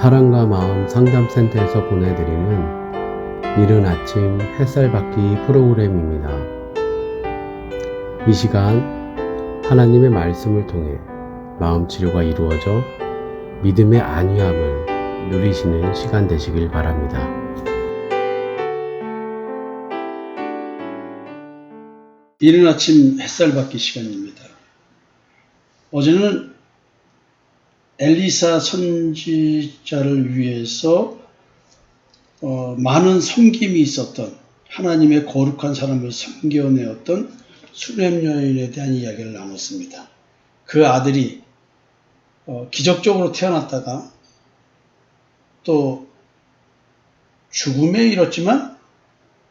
사랑과 마음 상담센터에서 보내드리는 이른 아침 햇살 받기 프로그램입니다. 이 시간 하나님의 말씀을 통해 마음 치료가 이루어져 믿음의 안위함을 누리시는 시간 되시길 바랍니다. 이른 아침 햇살 받기 시간입니다. 어제는 엘리사 선지자를 위해서 많은 섬김이 있었던 하나님의 거룩한 사람을 섬겨내었던 수렘 여인에 대한 이야기를 나눴습니다. 그 아들이 기적적으로 태어났다가 또 죽음에 이뤘지만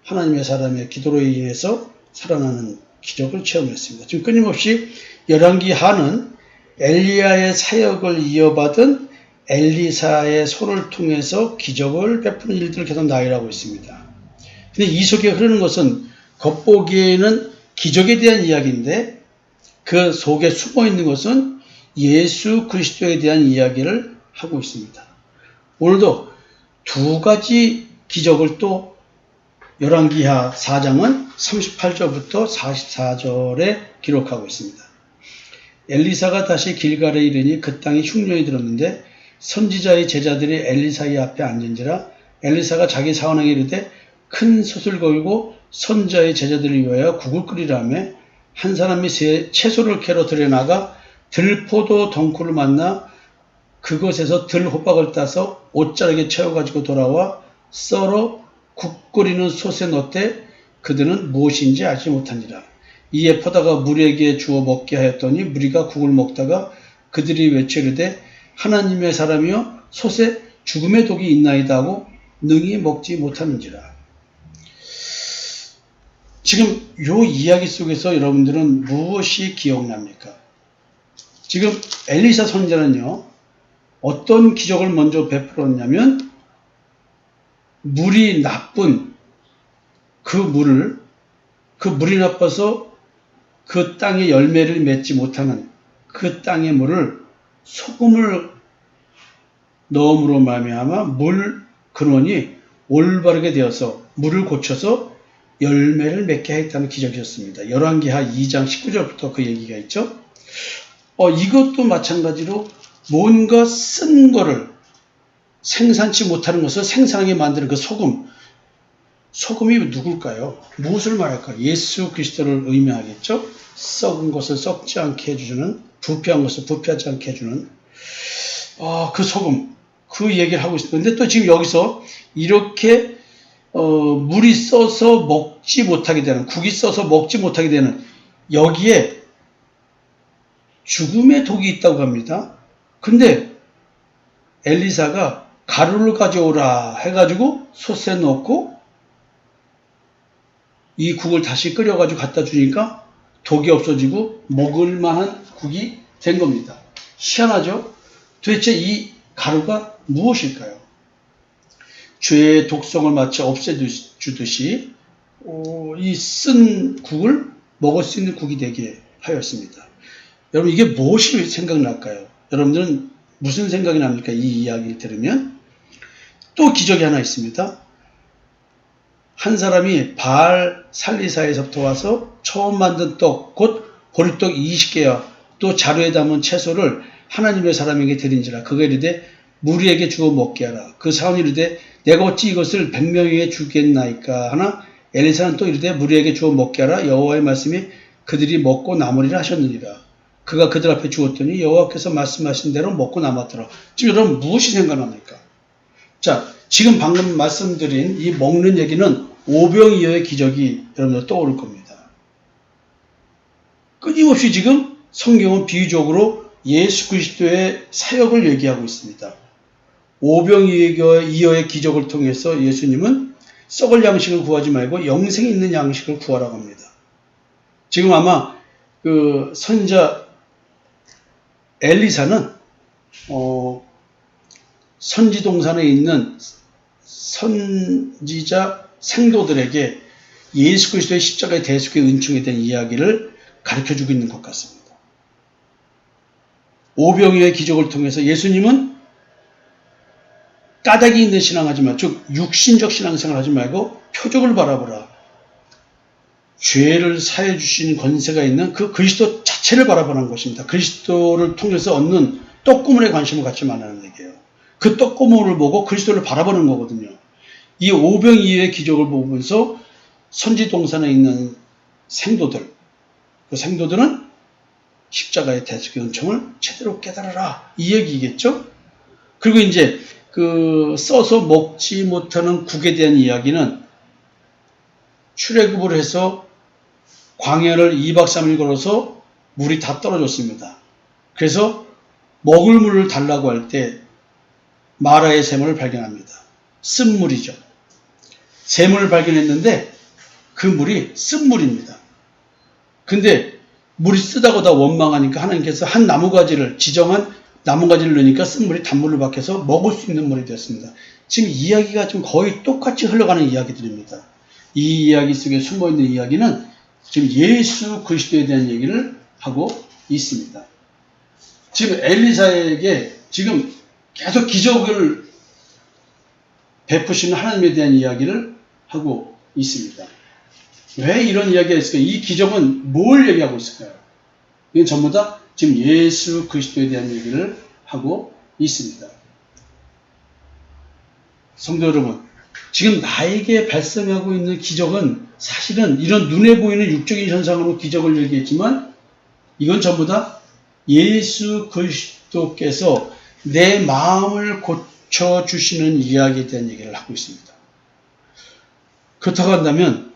하나님의 사람의 기도로 인해서 살아나는 기적을 체험했습니다. 지금 끊임없이 열왕기하는 엘리야의 사역을 이어받은 엘리사의 손을 통해서 기적을 베푸는 일들을 계속 나열하고 있습니다. 근데 이 속에 흐르는 것은 겉보기에는 기적에 대한 이야기인데 그 속에 숨어 있는 것은 예수 그리스도에 대한 이야기를 하고 있습니다. 오늘도 두 가지 기적을 또 열왕기하 4장은 38절부터 44절에 기록하고 있습니다. 엘리사가 다시 길갈에 이르니 그 땅에 흉년이 들었는데 선지자의 제자들이 엘리사의 앞에 앉은지라 엘리사가 자기 사원에게 이르되 큰 솥을 걸고 선지자의 제자들을 위하여 국을 끓이라며 한 사람이 채소를 캐러 들여나가 들포도 덩쿨을 만나 그것에서 들호박을 따서 옷자락에 채워가지고 돌아와 썰어 국 끓이는 솥에 넣되 그들은 무엇인지 알지 못하니라. 이에 포다가 무리에게 주어 먹게 하였더니 무리가 국을 먹다가 그들이 외쳐 이르되 하나님의 사람이여 솥에 죽음의 독이 있나이다 하고 능히 먹지 못하는지라. 지금 이 이야기 속에서 여러분들은 무엇이 기억납니까? 지금 엘리사 선지자는요, 어떤 기적을 먼저 베풀었냐면 물이 나쁜 물이 나빠서 그 땅에 열매를 맺지 못하는 그 땅의 물을 소금을 넣음으로 말미암아 물 근원이 올바르게 되어서 물을 고쳐서 열매를 맺게 하였다는 기적이었습니다. 열왕기하 2장 19절부터 그 얘기가 있죠. 이것도 마찬가지로 뭔가 쓴 거를 생산치 못하는 것을 생산하게 만드는 그 소금이 누굴까요? 무엇을 말할까요? 예수 그리스도를 의미하겠죠? 썩은 것을 썩지 않게 해주는, 부패한 것을 부패하지 않게 해주는 그 소금, 그 얘기를 하고 있습니다. 근데 또 지금 여기서 이렇게 물이 써서 먹지 못하게 되는, 국이 써서 먹지 못하게 되는 여기에 죽음의 독이 있다고 합니다. 근데 엘리사가 가루를 가져오라 해가지고 솥에 넣고 이 국을 다시 끓여가지고 갖다 주니까 독이 없어지고 먹을 만한 국이 된 겁니다. 희한하죠? 도대체 이 가루가 무엇일까요? 죄의 독성을 마치 없애주듯이 이 쓴 국을 먹을 수 있는 국이 되게 하였습니다. 여러분 이게 무엇이 생각날까요? 여러분들은 무슨 생각이 납니까? 이 이야기를 들으면 또 기적이 하나 있습니다. 한 사람이 바알 살리사에서부터 와서 처음 만든 떡, 곧 보리떡 20개와 또 자루에 담은 채소를 하나님의 사람에게 드린지라. 그가 이르되 무리에게 주어 먹게 하라. 그 사람이 이르되 내가 어찌 이것을 100명에게 주겠나이까 하나 엘리사는 또 이르되 무리에게 주어 먹게 하라. 여호와의 말씀이 그들이 먹고 남으리라 하셨느니라. 그가 그들 앞에 주었더니 여호와께서 말씀하신 대로 먹고 남았더라. 지금 여러분 무엇이 생각납니까? 자, 지금 방금 말씀드린 이 먹는 얘기는 오병이어의 기적이 여러분들 떠오를 겁니다. 끊임없이 지금 성경은 비유적으로 예수 그리스도의 사역을 얘기하고 있습니다. 오병이어의 기적을 통해서 예수님은 썩을 양식을 구하지 말고 영생 있는 양식을 구하라고 합니다. 지금 아마 그 선지자 엘리사는 선지동산에 있는 선지자 생도들에게 예수 그리스도의 십자가의 대속의 은총에 대한 이야기를 가르쳐주고 있는 것 같습니다. 오병이어의 기적을 통해서 예수님은 까닭이 있는 신앙하지 마. 즉 육신적 신앙생활 하지 말고 표적을 바라보라. 죄를 사해 주시는 권세가 있는 그 그리스도 자체를 바라보는 것입니다. 그리스도를 통해서 얻는 떡고물에 관심을 갖지 말라는 얘기예요. 그 떡고물을 보고 그리스도를 바라보는 거거든요. 이 오병이어의 기적을 보면서 선지동산에 있는 생도들, 그 생도들은 십자가의 대속의 은총을 제대로 깨달아라, 이 얘기겠죠. 그리고 이제 그 써서 먹지 못하는 국에 대한 이야기는 출애굽을 해서 광야를 2박 3일 걸어서 물이 다 떨어졌습니다. 그래서 먹을 물을 달라고 할 때 마라의 샘을 발견합니다. 쓴물이죠. 샘을 발견했는데 그 물이 쓴물입니다. 근데 물이 쓰다고 다 원망하니까 하나님께서 한 나무가지를, 지정한 나무가지를 넣으니까 쓴물이 단물로 바뀌어서 먹을 수 있는 물이 되었습니다. 지금 이야기가 좀 거의 똑같이 흘러가는 이야기들입니다. 이 이야기 속에 숨어있는 이야기는 지금 예수 그리스도에 대한 얘기를 하고 있습니다. 지금 엘리사에게 지금 계속 기적을 베푸시는 하나님에 대한 이야기를 하고 있습니다. 왜 이런 이야기가 있을까요? 이 기적은 뭘 얘기하고 있을까요? 이건 전부 다 지금 예수 그리스도에 대한 얘기를 하고 있습니다. 성도 여러분, 지금 나에게 발생하고 있는 기적은 사실은 이런 눈에 보이는 육적인 현상으로 기적을 얘기했지만 이건 전부 다 예수 그리스도께서 내 마음을 고쳐주시는 이야기에 대한 얘기를 하고 있습니다. 그렇다고 한다면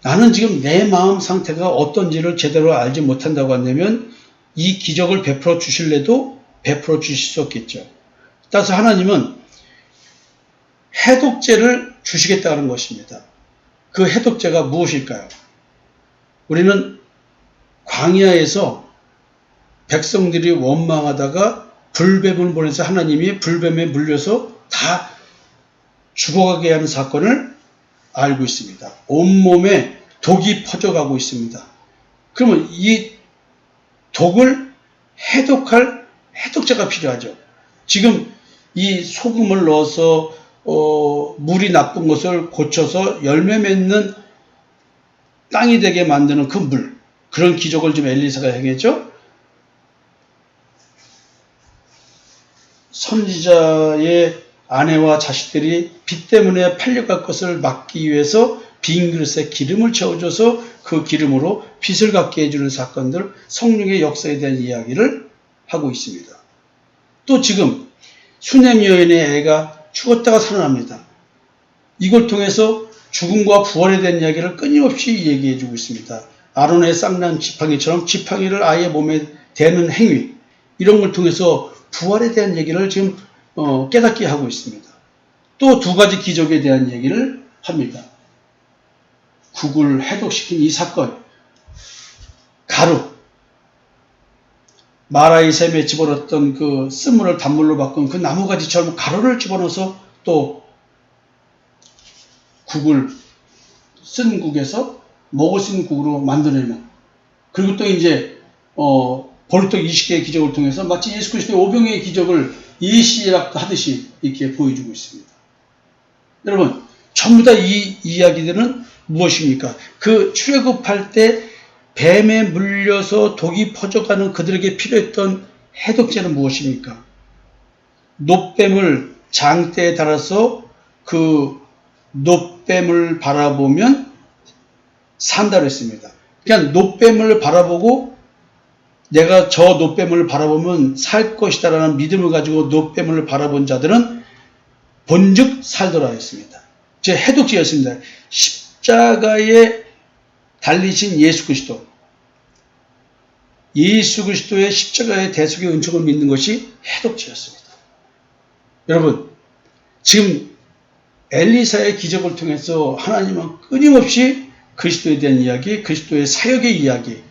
나는 지금 내 마음 상태가 어떤지를 제대로 알지 못한다고 한다면 이 기적을 베풀어 주실래도 베풀어 주실 수 없겠죠. 따라서 하나님은 해독제를 주시겠다는 것입니다. 그 해독제가 무엇일까요? 우리는 광야에서 백성들이 원망하다가 불뱀을 보내서 하나님이 불뱀에 물려서 다 죽어가게 하는 사건을 알고 있습니다. 온몸에 독이 퍼져가고 있습니다. 그러면 이 독을 해독할 해독제가 필요하죠. 지금 이 소금을 넣어서 물이 나쁜 것을 고쳐서 열매 맺는 땅이 되게 만드는 그 물, 그런 기적을 지금 엘리사가 행했죠. 선지자의 아내와 자식들이 비 때문에 팔려갈 것을 막기 위해서 빈 그릇에 기름을 채워줘서 그 기름으로 빚을 갚게 해주는 사건들, 성령의 역사에 대한 이야기를 하고 있습니다. 또 지금 수냄 여인의 애가 죽었다가 살아납니다. 이걸 통해서 죽음과 부활에 대한 이야기를 끊임없이 얘기해주고 있습니다. 아론의 쌍난 지팡이처럼 지팡이를 아이의 몸에 대는 행위, 이런 걸 통해서 부활에 대한 얘기를 지금 깨닫게 하고 있습니다. 또 두 가지 기적에 대한 얘기를 합니다. 국을 해독시킨 이 사건, 가루, 마라의 샘에 집어넣었던 그 쓴물을 단물로 바꾼 그 나무가지처럼 가루를 집어넣어서 또 국을 쓴 국에서 먹을 수 있는 국으로 만들어내는, 그리고 또 이제 보리떡 20개의 기적을 통해서 마치 예수 그리스도의 오병이의 기적을 예시하듯이 이렇게 보여주고 있습니다. 여러분, 전부 다 이 이야기들은 무엇입니까? 그 출애굽할 때 뱀에 물려서 독이 퍼져가는 그들에게 필요했던 해독제는 무엇입니까? 놋뱀을 장대에 달아서 그 놋뱀을 바라보면 산다고 했습니다. 그냥 놋뱀을 바라보고 내가 저 놋뱀을 바라보면 살 것이다라는 믿음을 가지고 놋뱀을 바라본 자들은 본즉 살더라 했습니다. 제 해독제였습니다. 십자가에 달리신 예수 그리스도, 예수 그리스도의 십자가의 대속의 은총을 믿는 것이 해독제였습니다. 여러분, 지금 엘리사의 기적을 통해서 하나님은 끊임없이 그리스도에 대한 이야기, 그리스도의 사역의 이야기,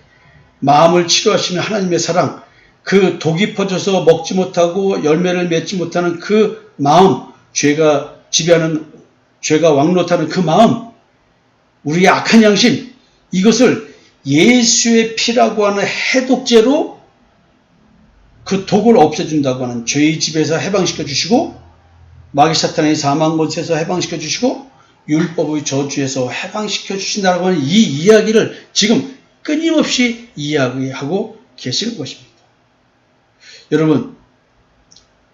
마음을 치료하시는 하나님의 사랑, 그 독이 퍼져서 먹지 못하고 열매를 맺지 못하는 그 마음, 죄가 지배하는, 죄가 왕노하는 그 마음, 우리의 악한 양심, 이것을 예수의 피라고 하는 해독제로 그 독을 없애준다고 하는, 죄의 지배에서 해방시켜 주시고 마귀 사탄의 사망 권세에서 해방시켜 주시고 율법의 저주에서 해방시켜 주신다고 하는 이 이야기를 지금 끊임없이 이야기하고 계시는 것입니다. 여러분,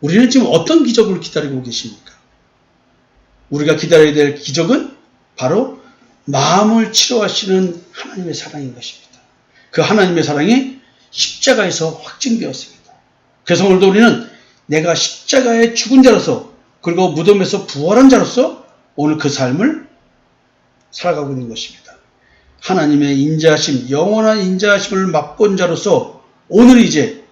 우리는 지금 어떤 기적을 기다리고 계십니까? 우리가 기다려야 될 기적은 바로 마음을 치료하시는 하나님의 사랑인 것입니다. 그 하나님의 사랑이 십자가에서 확증되었습니다. 그래서 오늘도 우리는 내가 십자가에 죽은 자로서 그리고 무덤에서 부활한 자로서 오늘 그 삶을 살아가고 있는 것입니다. 하나님의 인자하심, 영원한 인자하심을 맛본 자로서 오늘 이제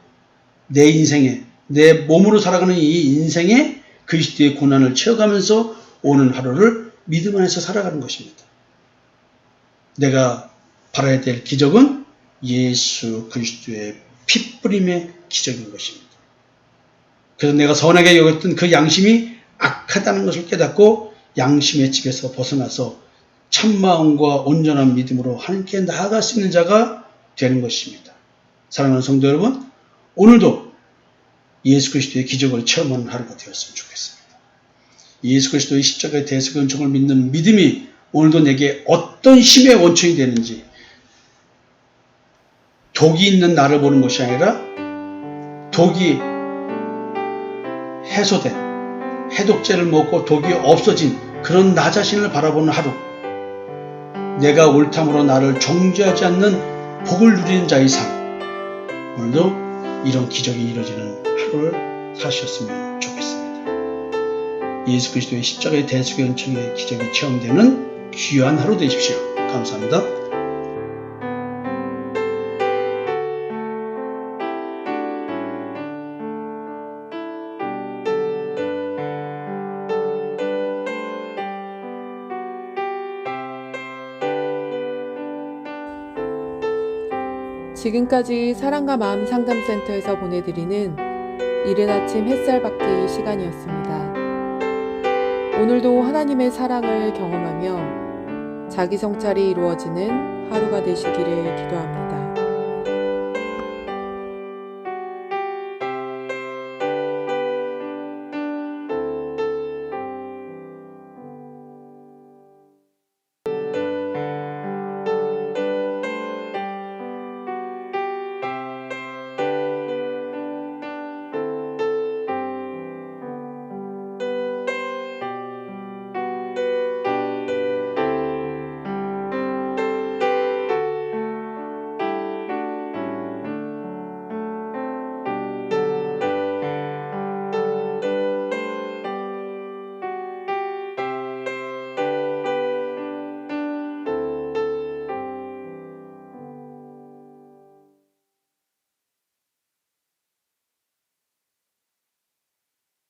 내 인생에, 내 몸으로 살아가는 이 인생에 그리스도의 고난을 채워가면서 오는 하루를 믿음 안에서 살아가는 것입니다. 내가 바라야 될 기적은 예수 그리스도의 핏뿌림의 기적인 것입니다. 그래서 내가 선하게 여겼던 그 양심이 악하다는 것을 깨닫고 양심의 집에서 벗어나서 참마음과 온전한 믿음으로 하나님께 나아갈 수 있는 자가 되는 것입니다. 사랑하는 성도 여러분, 오늘도 예수 그리스도의 기적을 체험하는 하루가 되었으면 좋겠습니다. 예수 그리스도의 십자가의 대속의 은총을 믿는 믿음이 오늘도 내게 어떤 힘의 원천이 되는지, 독이 있는 나를 보는 것이 아니라 독이 해소된, 해독제를 먹고 독이 없어진 그런 나 자신을 바라보는 하루, 내가 옳담으로 나를 정죄하지 않는 복을 누리는 자의 삶, 오늘도 이런 기적이 이루어지는 하루를 사셨으면 좋겠습니다. 예수 그리스도의 십자가의 대속의 은총의 기적이 체험되는 귀한 하루 되십시오. 감사합니다. 지금까지 사랑과 마음 상담센터에서 보내드리는 이른 아침 햇살 받기 시간이었습니다. 오늘도 하나님의 사랑을 경험하며 자기 성찰이 이루어지는 하루가 되시기를 기도합니다.